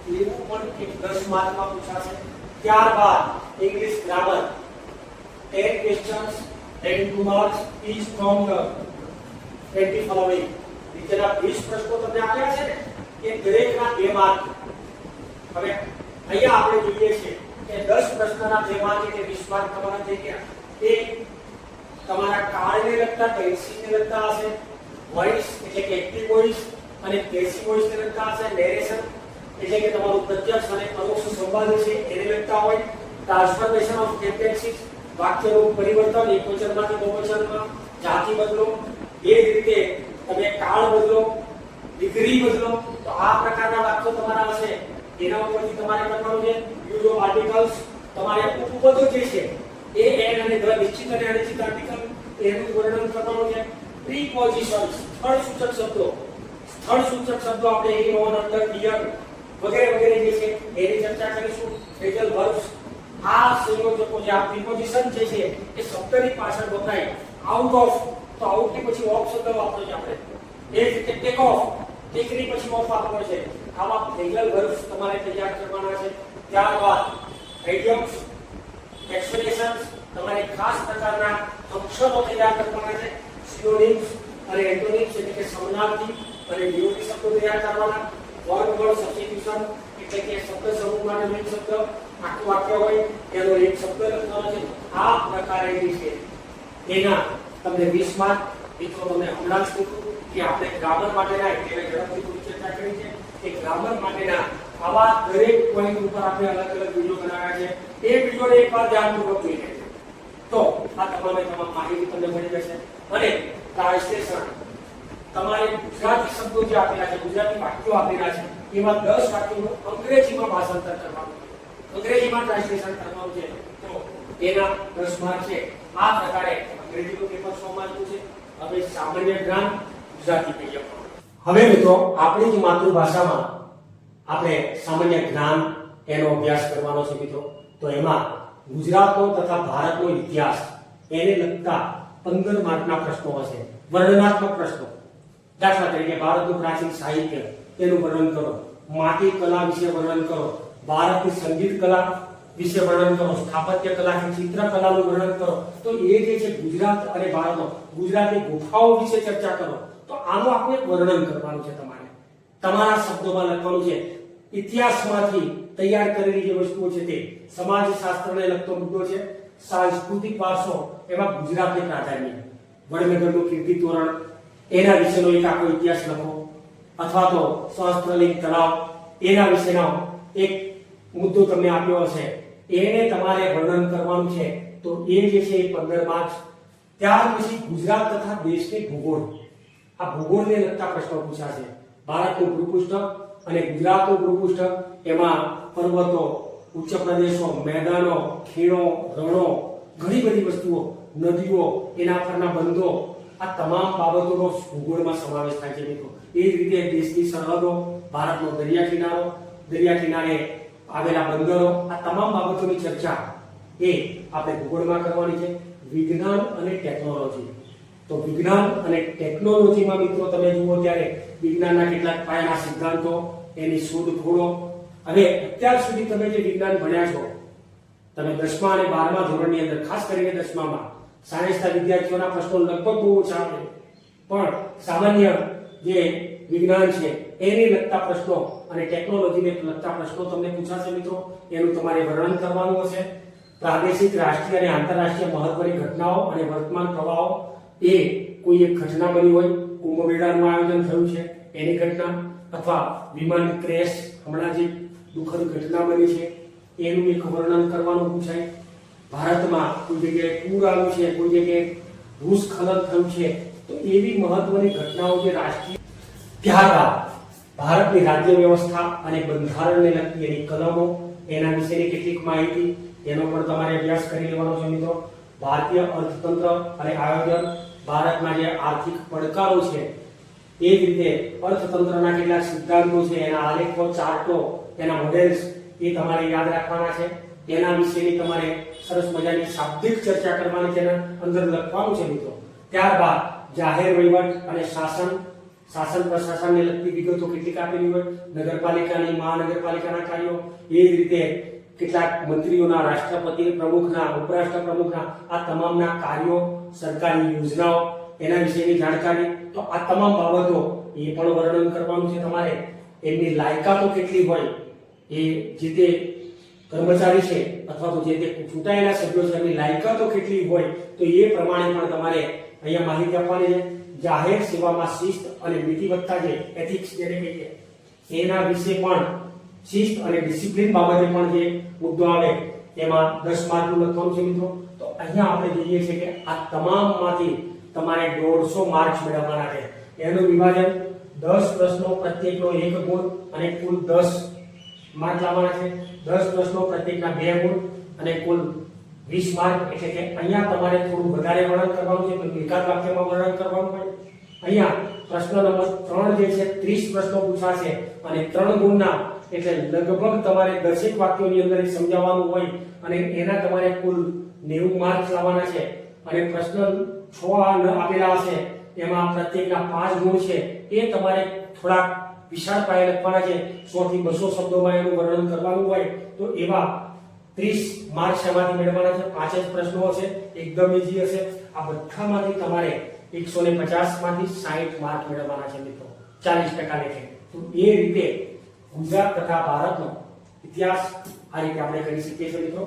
એવું પણ એક 10 માર્કમાં પૂછાશે. ત્યારબાદ English grammar 10 questions 10 marks is from the 20 following. નીચેના 20 પ્રશ્નો તમને આપ્યા છે ને એ દરેકના 2 માર્ક. હવે અહીંયા આપણે જોઈએ છે કે 10 પ્રશ્નના 2 માર્ક એટલે 20 માર્ક તમારા થઈ ગયા. એ તમારા કાળને લગતા, ટેન્સિસને લગતા હશે, વોઇસ એટલે કે એક્ટિવ વોઇસ અને પેસિવ વોઇસને લગતા હશે, નેરેશન એટલે કે તમારું પ્રત્યક્ષ અને પરોક્ષ સંવાદ છે એને લગતા હોય, ટ્રાન્સફોર્મેશન ઓફ સેન્ટેન્સીસ વાક્યનું પરિવર્તન એકવચનમાંથી બહુવચનમાં, જાતિ બદલો, એ જ રીતે તમે કાળ બદલો, ડિગ્રી બદલો, તો આ પ્રકારના વાક્યો તમારા હશે. એના ઉપરથી તમારે લખવાનું છે યુઝ ઓફ આર્ટિકલ્સ. તમારે ઉપપદો જે છે એ એન અને ધ નિશ્ચિત અને અનિશ્ચિત આર્ટિકલ એનું વર્ણન કરવાનું છે. પ્રીપોઝિશન્સ સ્થળ સૂચક શબ્દો, આપણે ઇન, ઓન, અંડર, નિયર વગેરે વગેરે જે છે એની ચર્ચા કરીશું. ફ્રેઝલ વર્બ્સ, આ સંયોજકો જે આ પ્રીપોઝિશન જે છે એ શબ્દની પાછળ વપરાય. આઉટ ઓફ, તો આઉટ ની પછી ઓફ શબ્દ વાપરો છે આપણે. એ જ રીતે ટેક ઓફ, ટેક ની પછી ઓફ વાપરો છે. આવા ફ્રેઝલ વર્બ્સ તમારે તૈયાર કરવાના છે. ત્યારબાદ ઇડિયમ્સ, એક્સપ્રેશન્સ, તમારે ખાસ પ્રકારના અક્ષરો તૈયાર કરવાના છે. સિનોનિમ્સ અને એન્ટોનિમ્સ એટલે કે સમાનાર્થી અને વિરોધી શબ્દો તૈયાર કરવાના. વર્ડ વર્ડ સબસ્ટિટ્યુશન એટલે કે શબ્દ સમૂહ માટે એક શબ્દ આખું વાક્ય હોય એનો એક શબ્દ લખવાનો છે. આ પ્રકારે જે છે એના તમને 20 માર્ક. મિત્રો તમને હમણાં જ કીધું કે આપણે ગ્રામર માટેના એટલે ઝડપથી થોડી ચર્ચા કરી છે કે ગ્રામર માટેના આવા દરેક પોઈન્ટ ઉપર આપણે અલગ અલગ વિડિયો બનાવ્યા છે. એ વિડિયોને એકવાર ધ્યાનપૂર્વક જોઈ લેજો તો આ તમામ માહિતી તમને મળી જશે. અને ટ્રાન્સલેશન, તમારે ગુજરાતી શબ્દો જે આપેલા છે, ગુજરાતી વાક્યો આપેલા છે, એમાં 10 વાક્યોનું અંગ્રેજીમાં ભાષાંતર કરવાનું, અંગ્રેજીમાં ટ્રાન્સલેશન કરવાનું છે. તો એના 10 માર્ક છે. આ પ્રકારે અંગ્રેજીનું પેપર 100 માર્કનું છે. હવે સામાન્ય જ્ઞાન ગુજરાતી કહીએ. હવે મિત્રો આપણી જ માતૃભાષામાં આપણે સામાન્ય જ્ઞાન એનો અભ્યાસ કરવાનો છે મિત્રો. તો એમાં ગુજરાતનો તથા ભારતનો ઇતિહાસ એને લગતા 15 માર્કના પ્રશ્નો હશે. વર્ણનાત્મક પ્રશ્નો, દાખલા તરીકે ભારતનું પ્રાચીન સાહિત્ય એનું વર્ણન કરો, માટી કલા વિશે વર્ણન કરો, ભારતની સંગીત કલા વિશે વર્ણન કરો, સ્થાપત્ય કલા કે ચિત્રકલાનું વર્ણન કરો. તો એ જે છે ગુજરાત અને ભારતનો, ગુજરાતની ગુફાઓ વિશે ચર્ચા કરો. તો આનું આખું એક વર્ણન કરવાનું છે. તમારે તમારા શબ્દોમાં લખવાનું છે. ઇતિહાસમાંથી તૈયાર કરેલી જે વસ્તુઓ છે તે સમાજશાસ્ત્રને લગતો મુદ્દો છે. સાંસ્કૃતિક વારસો, એમાં ગુજરાતને પ્રાધાન્ય. વડનગરનું કીર્તિ તોરણ એના વિશેનો એક આખો ઇતિહાસ લખો, અથવા તો સહસ્ત્રલિંગ તળાવ એના વિશેનો એક મુદ્દો તમને આપ્યો હશે, એને તમારે વર્ણન કરવાનું છે. તો એ જે છે એ 15 માર્ક. ત્યાર પછી ગુજરાત તથા દેશની ભૂગોળ, આ ભૂગોળને લગતા પ્રશ્નો પૂછાશે. ભારતનું ભૂપૃષ્ઠ અને ગુજરાતનું ભૂપૃષ્ઠ, એમાં પર્વતો, ઉચ્ચ પ્રદેશો, મેદાનો, ખીણો, રણો, ઘણી બધી વસ્તુઓ, નદીઓ, એના પરના બંધો, આ તમામ બાબતોનો ભૂગોળમાં સમાવેશ થાય છે મિત્રો. એ જ રીતે દેશની સરહદો, ભારતનો દરિયા કિનારે આવેલા બંદરો, આ તમામ બાબતોની ચર્ચા એ આપણે ભૂગોળમાં કરવાની છે. વિજ્ઞાન અને ટેકનોલોજી, તો વિજ્ઞાન અને ટેકનોલોજીમાં મિત્રો તમે જુઓ ત્યારે વિજ્ઞાનના કેટલાક પાયાના સિદ્ધાંતો, એની શોધખોળો હવે અત્યાર સુધી તમે જે વિજ્ઞાન ભણ્યા છો, તમે 10મા અને 12મા ધોરણની અંદર, ખાસ કરીને 10મામાં સાયન્સના વિદ્યાર્થીઓના પ્રશ્નો લગભગ બહુ ઓછા આવે, પણ સામાન્ય જે વિજ્ઞાન છે એને લગતા પ્રશ્નો અને ટેકનોલોજીને લગતા પ્રશ્નો તમને પૂછાશે મિત્રો. એનું તમારે વર્ણન કરવાનું હશે. પ્રાદેશિક, રાષ્ટ્રીય અને આંતરરાષ્ટ્રીય મહત્વની ઘટનાઓ અને વર્તમાન પ્રવાહો, એ કોઈ એક ઘટના બની હોય, કુંભ મેળાનું આયોજન થયું છે એની ઘટના, અથવા વિમાન ક્રેશ, હમણાં જે દુઃખદ ઘટના બની છે એનું એક વર્ણન કરવાનું પૂછાય. ભારતમાં કોઈ જગ્યાએ પૂર આવ્યું છે, કોઈ જગ્યાએ ભૂસ્ખલન થયું છે, તો એવી મહત્વની ઘટનાઓ જે રાષ્ટ્રીય, ત્યારબાદ ભારતની રાજ્ય વ્યવસ્થા અને બંધારણને લગતી એની કલમો, એના વિશેની કેટલીક માહિતી, એનો પણ તમારે અભ્યાસ કરી લેવાનો છે મિત્રો. ભારતીય અર્થતંત્ર અને આયોજન, ભારતમાં જે આર્થિક પડકારો છે, એ જ રીતે અર્થતંત્રના કેટલાક સિદ્ધાંતો છે, એના આલેખો, ચાર્ટો, એના મોડેલ્સ, એ તમારે યાદ રાખવાના છે. એના વિશેની તમારે સરસ મજાની શાબ્દિક ચર્ચા કરવાની છે, એના અંદર લખવાનું છે મિત્રો. ત્યારબાદ જાહેર વહીવટ અને શાસન પ્રશાસનને લગતી વિગતો કેટલીક આપેલી હોય, નગરપાલિકાની, મહાનગરપાલિકાના કાર્યો, એ જ રીતે કેટલાક મંત્રીઓના, રાષ્ટ્રપતિ પ્રમુખના, ઉપરાષ્ટ્ર પ્રમુખના, આ તમામના કાર્યો, સરકારી યોજનાઓ, એના વિશેની જાણકારી. તો આ તમામ બાબતો એ પણ વર્ણન કરવાનું છે તમારે. એમની લાયકાતો કેટલી હોય, એ જે તે કર્મચારી છે અથવા તો જે તે ચૂંટાયેલા સભ્યો છે, એમની લાયકાતો કેટલી હોય, તો એ પ્રમાણે પણ તમારે અહીંયા માહિતી આપવાની છે. જાહેર સેવામાં શિસ્ત અને નીતિવત્તા, જે એથિક્સ જેને કહીએ, એના વિશે પણ, શિસ્ત અને ડિસિપ્લિન બાબતે પણ જે મુદ્દો આવે એમાં 10 માર્કનું લખવાનું છે મિત્રો. તો અહીંયા આપણે જોઈએ છે કે આ તમામમાંથી તમારે 150 માર્ક્સ મેળવવાના છે. એનું વિભાજન 10 પ્રશ્નો, પ્રત્યેકનો 1 ગુણ, અને કુલ 10 માર્ક લાવવાના છે. 10 પ્રશ્નો, પ્રત્યેકના 2 ગુણ, અને કુલ 20 માર્ક. એટલે કે અહીંયા તમારે થોડું વધારે વર્ણન કરવાનું છે, તો એકાદ વાક્યમાં વર્ણન કરવાનું હોય. અહીંયા પ્રશ્ન નંબર 3 જે છે 30 પ્રશ્નો પૂછાશે અને 3 ગુણના, એટલે લગભગ તમારે 10 વાક્યોની અંદર સમજાવવાનું હોય, અને એના તમારે કુલ 90 માર્ક્સ લાવવાના છે. અને પ્રશ્ન 6 આપેલા હશે, એમાં પ્રત્યેકના 5 ગુણ છે, એ તમારે થોડા વિશાળ પાયે લખવાના છે. 100 થી 200 શબ્દોમાં એનું વર્ણન કરવાનું હોય, તો એવા 30 માર્ક્સ એમાંથી મેળવવાના છે. 5 જ પ્રશ્નો હશે, એકદમ ઈઝી હશે. આ બધામાંથી તમારે 150 માંથી 60 માર્ક મેળવવાના છે મિત્રો, 40% લેખે. તો એ રીતે ગુજરાત તથા ભારતનો ઇતિહાસ આ રીતે આપણે કરી શકીએ છીએ મિત્રો.